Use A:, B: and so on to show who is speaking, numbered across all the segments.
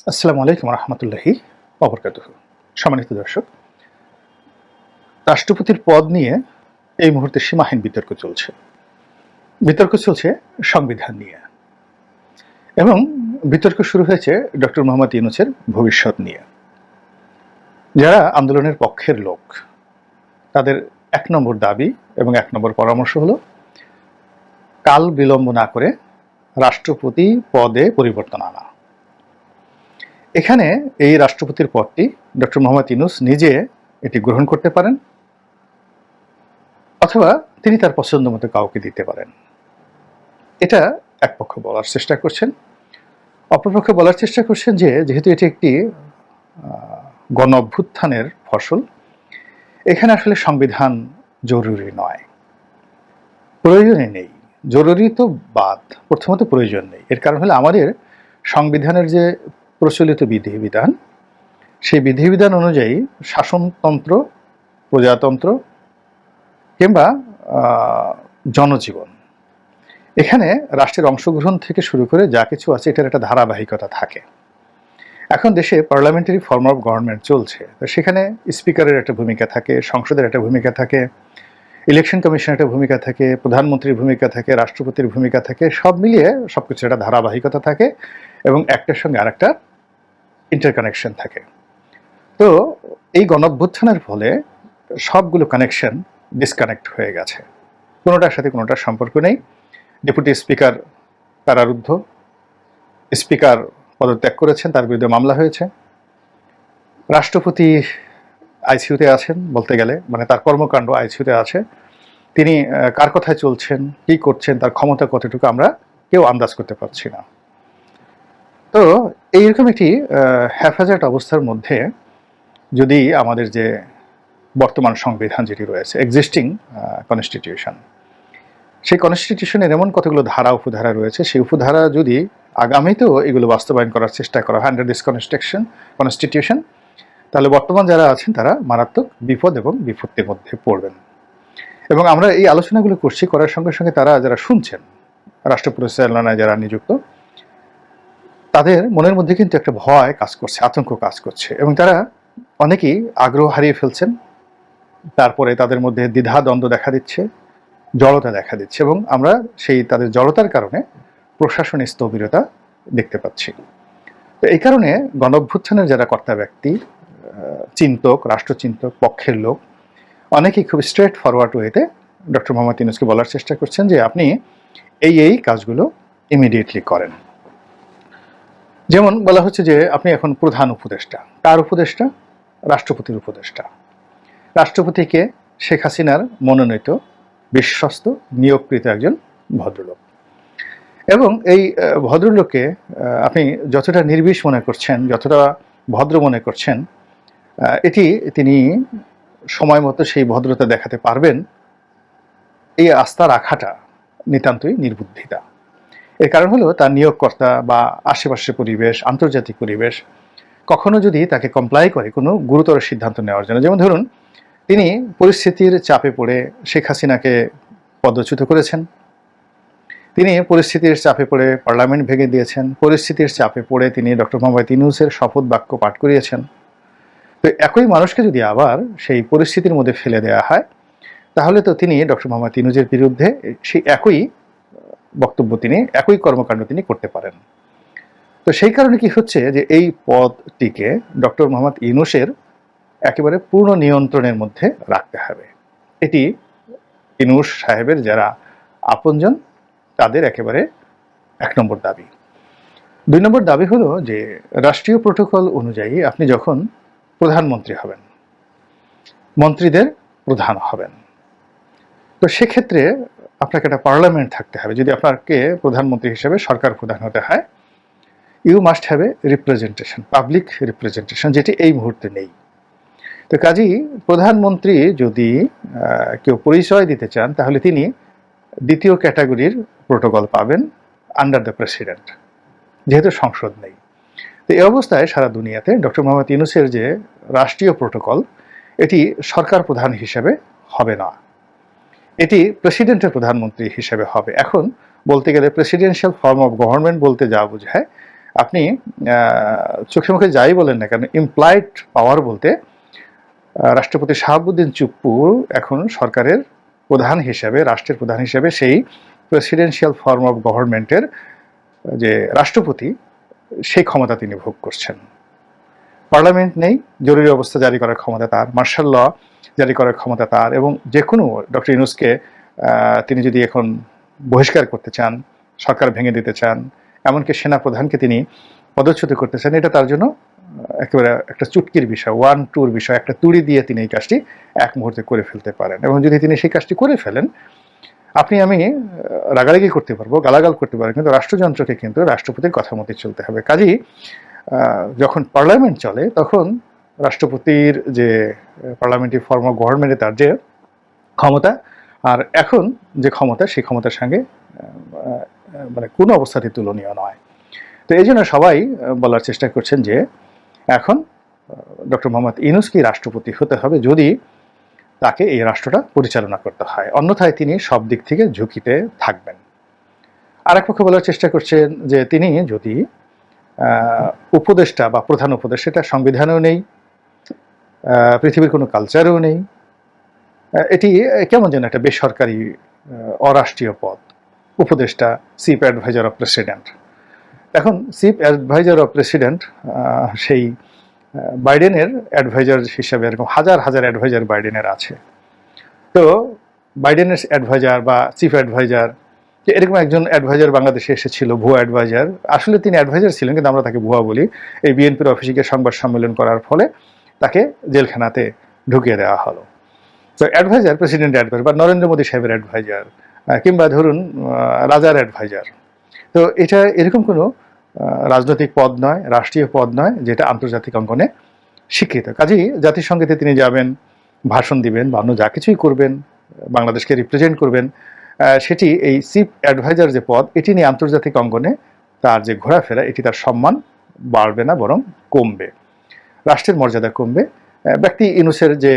A: আসসালামু আলাইকুম রহমতুল্লাহি ওয়া বারাকাতুহু। সম্মানিত দর্শক, রাষ্ট্রপতির পদ নিয়ে এই মুহূর্তে সীমাহীন বিতর্ক চলছে। বিতর্ক চলছে সংবিধান নিয়ে, এবং বিতর্ক শুরু হয়েছে ডক্টর মোহাম্মদ ইউনূসের ভবিষ্যৎ নিয়ে। যারা আন্দোলনের পক্ষের লোক, তাদের এক নম্বর দাবি এবং এক নম্বর পরামর্শ হলো কাল বিলম্ব না করে রাষ্ট্রপতি পদে পরিবর্তন আনা। এখানে এই রাষ্ট্রপতির পদটি ডক্টর মোহাম্মদ ইউনূস নিজে এটি গ্রহণ করতে পারেন, অথবা তিনি তার পছন্দ মতো কাউকে দিতে পারেন। এটা এক পক্ষ বলার চেষ্টা করছেন। অপরপক্ষ বলার চেষ্টা করছেন যে যেহেতু এটি একটি গণ অভ্যুত্থানের ফসল, এখানে আসলে সংবিধান জরুরি নয়, প্রয়োজনই নেই। জরুরি তো বাদ, প্রথমত প্রয়োজন নেই। এর কারণ হলো আমাদের সংবিধানের যে প্রচলিত বিধিবিধান, সেই বিধিবিধান অনুযায়ী শাসনতন্ত্র, প্রজাতন্ত্র কিংবা জনজীবন, এখানে রাষ্ট্রের অংশগ্রহণ থেকে শুরু করে যা কিছু আছে এটার একটা ধারাবাহিকতা থাকে। এখন দেশে পার্লামেন্টারি ফর্ম অফ গভর্নমেন্ট চলছে, তো সেখানে স্পিকারের একটা ভূমিকা থাকে, সংসদের একটা ভূমিকা থাকে, ইলেকশন কমিশনের একটা ভূমিকা থাকে, প্রধানমন্ত্রীর ভূমিকা থাকে, রাষ্ট্রপতির ভূমিকা থাকে, সব মিলিয়ে সবকিছু একটা ধারাবাহিকতা থাকে এবং একটার সঙ্গে আরেকটা ইন্টারকানেকশন থাকে। তো এই গণঅভ্যুত্থানের ফলে সবগুলো কানেকশন ডিসকানেক্ট হয়ে গেছে, কোনোটার সাথে কোনোটার সম্পর্ক নেই। ডেপুটি স্পিকার কারারুদ্ধ, স্পিকার পদত্যাগ করেছেন, তার বিরুদ্ধে মামলা হয়েছে। রাষ্ট্রপতি আইসিইউতে আছেন, বলতে গেলে মানে তার কর্মকাণ্ড আইসিইউতে আছে। তিনি কার কথায় চলছেন, কি করছেন, তার ক্ষমতা কতটুকু আমরা কেউ আন্দাজ করতে পারছি না। তো এইরকম একটি হ্যাফাজার্ড অবস্থার মধ্যে যদি আমাদের যে বর্তমান সংবিধান যেটি রয়েছে, এক্সিস্টিং কনস্টিটিউশন, সেই কনস্টিটিউশনের এমন কতগুলো ধারা উপধারা রয়েছে, সেই উপধারা যদি আগামীতেও এগুলো বাস্তবায়ন করার চেষ্টা করা হয় আন্ডার দিস কনস্টিটিউশন, তাহলে বর্তমান যারা আছেন তারা মারাত্মক বিপদ এবং বিপত্তির মধ্যে পড়বেন। এবং আমরা এই আলোচনাগুলো করছি, করার সঙ্গে সঙ্গে তারা যারা শুনছেন, রাষ্ট্র পরিচালনায় যারা নিযুক্ত, তাদের মনের মধ্যে কিন্তু একটা ভয় কাজ করছে, আতঙ্ক কাজ করছে, এবং তারা অনেকেই আগ্রহ হারিয়ে ফেলছেন। তারপরে তাদের মধ্যে দ্বিধা দ্বন্দ্ব দেখা দিচ্ছে, জড়তা দেখা দিচ্ছে, এবং আমরা সেই তাদের জড়তার কারণে প্রশাসনের স্থবিরতা দেখতে পাচ্ছি। তো এই কারণে গণঅভ্যুত্থানের যারা কর্তা ব্যক্তি, চিন্তক, রাষ্ট্রচিন্তক, পক্ষের লোক, অনেকেই খুব স্ট্রেট ফরওয়ার্ড ওয়েতে ডক্টর মোহাম্মদ ইউনূসকে বলার চেষ্টা করছেন যে আপনি এই কাজগুলো ইমিডিয়েটলি করেন। যেমন বলা হচ্ছে যে আপনি এখন প্রধান উপদেষ্টা। কার উপদেষ্টা? রাষ্ট্রপতির উপদেষ্টা। রাষ্ট্রপতিকে শেখ হাসিনার মনোনীত, বিশ্বস্ত, নিয়োগকৃত একজন ভদ্রলোক। এবং এই ভদ্রলোককে আপনি যতটা নির্বিষ মনে করছেন, যতটা ভদ্র মনে করছেন, এটি তিনি সময় মতো সেই ভদ্রতা দেখাতে পারবেন, এই আস্থা রাখাটা নিতান্তই নির্বুদ্ধিতা। এর কারণ হলো তার নিয়োগকর্তা বা আশেপাশের পরিবেশ, আন্তর্জাতিক পরিবেশ কখনো যদি তাকে কমপ্লাই করে কোনো গুরুতর সিদ্ধান্ত নেওয়ার জন্য, যেমন ধরুন তিনি পরিস্থিতির চাপে পড়ে শেখ হাসিনাকে পদচ্যুত করেছেন, তিনি পরিস্থিতির চাপে পড়ে পার্লামেন্ট ভেঙে দিয়েছেন, পরিস্থিতির চাপে পড়ে তিনি ডক্টর মোহাম্মদ ইউনূসের শপথ বাক্য পাঠ করিয়েছেন। তো একই মানুষকে যদি আবার সেই পরিস্থিতির মধ্যে ফেলে দেওয়া হয়, তাহলে তো তিনি ডক্টর মোহাম্মদ ইউনূসের বিরুদ্ধে সেই একই বক্তব্য, তিনি একই কর্মকাণ্ড তিনি করতে পারেন। তো সেই কারণে কি হচ্ছে যে এই পদটিকে ডক্টর মোহাম্মদ ইউনূসের একেবারে পূর্ণ নিয়ন্ত্রণের মধ্যে রাখতে হবে। এটি ইউনূস সাহেবের যারা আপনজন তাদের একেবারে এক নম্বর দাবি। দুই নম্বর দাবি হলো যে রাষ্ট্রীয় প্রোটোকল অনুযায়ী আপনি যখন প্রধানমন্ত্রী হবেন, মন্ত্রীদের প্রধান হবেন, তো সেক্ষেত্রে আপনাকে একটা পার্লামেন্ট থাকতে হবে। যদি আপনাকে প্রধানমন্ত্রী হিসেবে সরকার প্রধান হতে হয়, you must have a representation, public representation, যেটি এই মুহূর্তে নেই। তো কাজেই প্রধানমন্ত্রী যদি কেউ পরিচয় দিতে চান, তাহলে তিনি দ্বিতীয় ক্যাটাগরির প্রোটোকল পাবেন আন্ডার দ্য প্রেসিডেন্ট, যেহেতু সংসদ নেই। তো এই অবস্থায় সারা দুনিয়াতে ডক্টর মোহাম্মদ ইউনূসের যে রাষ্ট্রীয় প্রোটোকল, এটি সরকার প্রধান হিসেবে হবে না, এটি প্রেসিডেন্টের প্রধানমন্ত্রী হিসেবে হবে। এখন বলতে গেলে প্রেসিডেন্সিয়াল ফর্ম অফ গভর্নমেন্ট বলতে যা বোঝায়, আপনি চোখে মুখে যাই বলেন না কেন, ইমপ্লয়েড পাওয়ার বলতে রাষ্ট্রপতি শাহাবুদ্দিন চুপ্পু এখন সরকারের প্রধান হিসেবে, রাষ্ট্রের প্রধান হিসেবে সেই প্রেসিডেন্সিয়াল ফর্ম অফ গভর্নমেন্টের যে রাষ্ট্রপতি, সেই ক্ষমতা তিনি ভোগ করছেন। পার্লামেন্ট নেই, জরুরি অবস্থা জারি করার ক্ষমতা তার, মার্শাল ল জারি করার ক্ষমতা তার, এবং যে কোনো ডক্টর ইউনূসকে তিনি যদি এখন বহিষ্কার করতে চান, সরকার ভেঙে দিতে চান, এমনকি সেনাপ্রধানকে তিনি পদচ্যুত করতে চান, এটা তার জন্য একেবারে একটা চুটকির বিষয়, 1-2 বিষয়, একটা তুড়ি দিয়ে তিনি এই কাজটি এক মুহূর্তে করে ফেলতে পারেন। এবং যদি তিনি সেই কাজটি করে ফেলেন, আপনি আমি রাগারাগি করতে পারবো, গালাগাল করতে পারবো, কিন্তু রাষ্ট্রযন্ত্রকে কিন্তু রাষ্ট্রপতির কথা মতো চলতে হবে। কাজেই যখন পার্লামেন্ট চলে তখন রাষ্ট্রপতির যে পার্লামেন্টারি ফর্ম অফ গভর্নমেন্টে তার যে ক্ষমতা আর এখন যে ক্ষমতা, সেই ক্ষমতার সঙ্গে মানে কোনো অবস্থাতেই তুলনীয় নয়। তো এই জন্য সবাই বলার চেষ্টা করছেন যে এখন ডক্টর মোহাম্মদ ইউনূসকেই রাষ্ট্রপতি হতে হবে যদি তাকে এই রাষ্ট্রটা পরিচালনা করতে হয়, অন্যথায় তিনি সব দিক থেকে ঝুঁকিতে থাকবেন। আর এক পক্ষে বলার চেষ্টা করছেন যে তিনি যদি উপদেষ্টা বা প্রধান উপদেষ্টা, এটা সংবিধানেও নেই, পৃথিবীর কোনো কালচারেও নেই, এটি কেমন যেন একটা বেসরকারি অরাষ্ট্রীয় পদ, উপদেষ্টা, চিফ অ্যাডভাইজার অফ প্রেসিডেন্ট। এখন চিফ অ্যাডভাইজার অফ প্রেসিডেন্ট সেই বাইডেনের অ্যাডভাইজার হিসাবে এরকম হাজার হাজার অ্যাডভাইজার বাইডেনের আছে। তো বাইডেনের অ্যাডভাইজার বা চিফ অ্যাডভাইজার, এরকম একজন অ্যাডভাইজার বাংলাদেশে এসেছিল, ভুয়া অ্যাডভাইজার। আসলে তিনি অ্যাডভাইজার ছিলেন, কিন্তু আমরা তাকে ভুয়া বলি। এই বিএনপির অফিসে গিয়ে সংবাদ সম্মেলন করার ফলে তাকে জেলখানাতে ঢুকিয়ে দেওয়া হলো। তো অ্যাডভাইজার, প্রেসিডেন্ট অ্যাডভাইজার বা নরেন্দ্র মোদী সাহেবের অ্যাডভাইজার, কিংবা ধরুন রাজার অ্যাডভাইজার, তো এটা এরকম কোনো রাজনৈতিক পদ নয়, রাষ্ট্রীয় পদ নয়, যেটা আন্তর্জাতিক অঙ্গনে স্বীকৃত। কাজেই জাতিসংঘেতে তিনি যাবেন, ভাষণ দিবেন বা অন্য যা কিছুই করবেন, বাংলাদেশকে রিপ্রেজেন্ট করবেন, সেটি এই চিফ অ্যাডভাইজার যে পদ, এটি নিয়ে আন্তর্জাতিক অঙ্গনে তার যে ঘোরাফেরা, এটি তার সম্মান বাড়বে না, বরং কমবে, রাষ্ট্রের মর্যাদা কমবে। ব্যক্তি ইউনূসের যে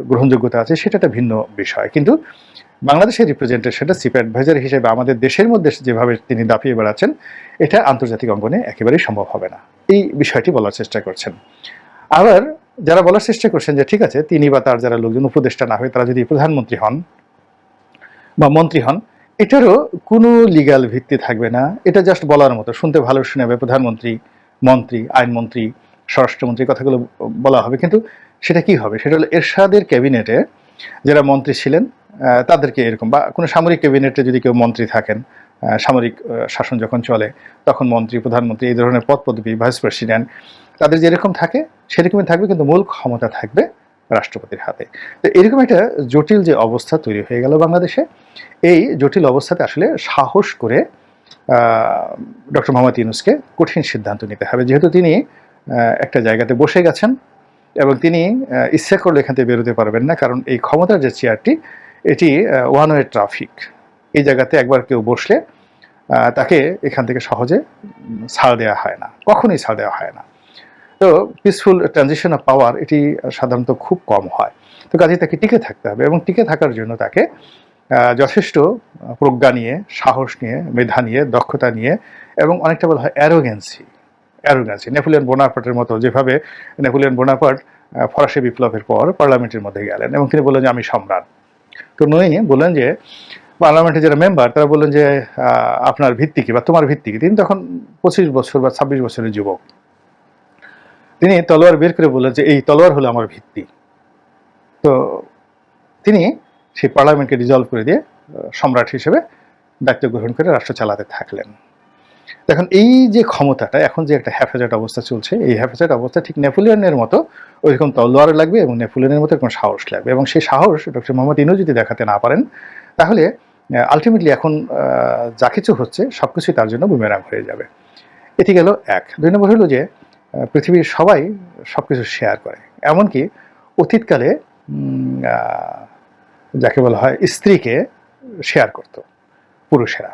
A: গ্রহণযোগ্যতা আছে সেটা একটা ভিন্ন বিষয়, কিন্তু বাংলাদেশের রিপ্রেজেন্টেশনটা চিফ অ্যাডভাইজার হিসেবে আমাদের দেশের মধ্যে যেভাবে তিনি দাপিয়ে বেড়াচ্ছেন, এটা আন্তর্জাতিক অঙ্গনে একেবারেই সম্ভব হবে না। এই বিষয়টি বলার চেষ্টা করছেন। আবার যারা বলার চেষ্টা করছেন যে ঠিক আছে, তিনি বা তার যারা লোকজন উপদেষ্টা না হয়ে তারা যদি প্রধানমন্ত্রী হন বা মন্ত্রী হন, এটারও কোনো লিগ্যাল ভিত্তি থাকবে না, এটা জাস্ট বলার মতো, শুনতে ভালো শোনাবে, প্রধানমন্ত্রী, মন্ত্রী, আইনমন্ত্রী, স্বরাষ্ট্রমন্ত্রী, কথাগুলো বলা হবে, কিন্তু সেটা কি হবে? সেটা হলো এরশাদের ক্যাবিনেটে যারা মন্ত্রী ছিলেন তাদেরকে এরকম, বা কোনো সামরিক ক্যাবিনেটে যদি কেউ মন্ত্রী থাকেন, সামরিক শাসন যখন চলে তখন মন্ত্রী, প্রধানমন্ত্রী, এই ধরনের পদ পদবি, ভাইস প্রেসিডেন্ট, তাদের যেরকম থাকে সেরকমই থাকবে, কিন্তু মূল ক্ষমতা থাকবে রাষ্ট্রপতির হাতে। তো এরকম একটা জটিল যে অবস্থা তৈরি হয়ে গেল বাংলাদেশে, এই জটিল অবস্থাতে আসলে সাহস করে ডক্টর মোহাম্মদ ইউনূসকে কঠিন সিদ্ধান্ত নিতে হবে, যেহেতু তিনি একটা জায়গাতে বসে গেছেন এবং তিনি ইচ্ছা করলে এখান থেকে বেরোতে পারবেন না, কারণ এই ক্ষমতার যে চেয়ারটি, এটি ওয়ান ওয়ে ট্রাফিক। এই জায়গাতে একবার কেউ বসলে তাকে এখান থেকে সহজে ছাড় দেওয়া হয় না, কখনোই ছাড় দেওয়া হয় না। তো পিসফুল ট্রানজিশন অফ পাওয়ার এটি সাধারণত খুব কম হয়। তো কাজে তাকে টিকে থাকতে হবে, এবং টিকে থাকার জন্য তাকে যথেষ্ট প্রজ্ঞা নিয়ে, সাহস নিয়ে, মেধা নিয়ে, দক্ষতা নিয়ে, এবং অনেকটা বলা হয় অ্যারোগেন্সি, নেপোলিয়ন বোনাপার্টের মতো, যেভাবে নেপোলিয়ন বোনাপার্ট ফরাসি বিপ্লবের পর পার্লামেন্টের মধ্যে গেলেন এবং তিনি বললেন যে আমি সম্রাট। তো নই বললেন যে পার্লামেন্টের যারা মেম্বার তারা বললেন যে আপনার ভিত্তি কি বা তোমার ভিত্তি কি? তিনি তখন 25 বছর বা 26 বছরের যুবক। তিনি তলোয়ার বের করে বললেন যে এই তলোয়ার হলো আমার ভিত্তি। তো তিনি সেই পার্লামেন্টকে ডিজলভ করে দিয়ে সম্রাট হিসেবে দায়িত্ব গ্রহণ করে রাষ্ট্র চালাতে থাকলেন। এখন এই যে ক্ষমতাটা, এখন যে একটা হ্যাফেজাট অবস্থা চলছে, এই হ্যাফেজাট অবস্থা ঠিক নেপোলিয়নের মতো ওইরকম তলোয়ার লাগবে এবং নেপোলিয়নের মতো এরকম সাহস লাগবে, এবং সেই সাহস ডক্টর মোহাম্মদ ইউনূস যদি দেখাতে না পারেন, তাহলে আলটিমেটলি এখন যা কিছু হচ্ছে সব কিছুই তার জন্য বুমেরাং হয়ে যাবে। এটি গেল এক। 2 নম্বর হলো যে পৃথিবীর সবাই সব কিছু শেয়ার করে, এমনকি অতীতকালে যাকে বলা হয় স্ত্রীকে শেয়ার করত পুরুষেরা।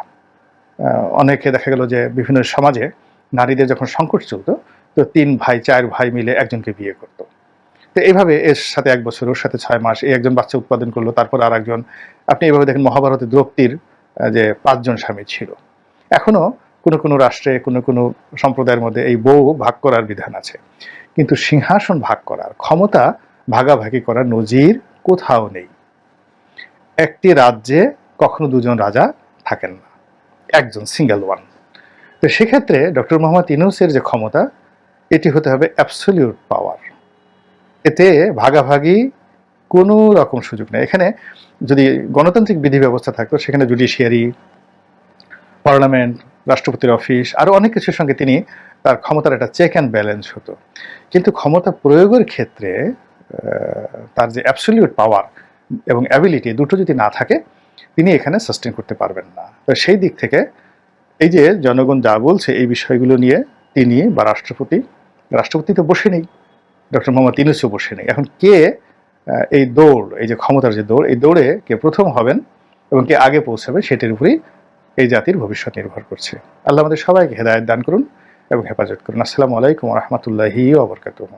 A: অনেকে দেখা গেল যে বিভিন্ন সমাজে নারীদের যখন সংকট চলতো, তো 3 ভাই 4 ভাই মিলে একজনকে বিয়ে করত। তো এইভাবে এর সাথে 1 বছর, ওর সাথে 6 মাস, এই একজন বাচ্চা উৎপাদন করলো, তারপর আর একজন। আপনি এইভাবে দেখেন মহাভারতে দ্রৌপদীর যে 5 জন স্বামী ছিল। এখনো কোনো রাষ্ট্রে কোনো সম্প্রদায়ের মধ্যে এই বউ ভাগ করার বিধান আছে, কিন্তু সিংহাসন ভাগ করার, ক্ষমতা ভাগাভাগি করার নজির কোথাও নেই। একটি রাজ্যে কখনো দুজন রাজা থাকেন না, একজন সিঙ্গেল ওয়ান। তো সেক্ষেত্রে ডক্টর মোহাম্মদ ইউনূসের যে ক্ষমতা, এটি হতে হবে অ্যাবসলিউট পাওয়ার। এতে ভাগাভাগি কোনো রকম সুযোগ নেই। এখানে যদি গণতান্ত্রিক বিধি ব্যবস্থা থাকতো, সেখানে জুডিশিয়ারি, পার্লামেন্ট, রাষ্ট্রপতির অফিস, আরো অনেক কিছুর সঙ্গে তিনি তার ক্ষমতার একটা চেক অ্যান্ড ব্যালেন্স হতো। কিন্তু ক্ষমতা প্রয়োগের ক্ষেত্রে তার যে অ্যাবসলিউট পাওয়ার এবং অ্যাবিলিটি, দুটো যদি না থাকে, তিনি এখানে সাস্টেন করতে পারবেন না। তো সেই দিক থেকে এই যে জনগণ যা বলছে এই বিষয়গুলো নিয়ে তিনি বা রাষ্ট্রপতি তো বসে নেই, ডক্টর মোহাম্মদ ইউনূসও বসে নেই। এখন কে এই দৌড়, এই যে ক্ষমতার যে দৌড়, এই দৌড়ে কে প্রথম হবেন এবং কে আগে পৌঁছাবে, সেটির উপরই এই জাতির ভবিষ্যৎ নির্ভর করছে। আল্লাহ আমাদের সবাইকে হেদায়েত দান করুন এবং হেফাজত করুন। আসসালামু আলাইকুম ওয়া রাহমাতুল্লাহি ওয়া বারাকাতুহু।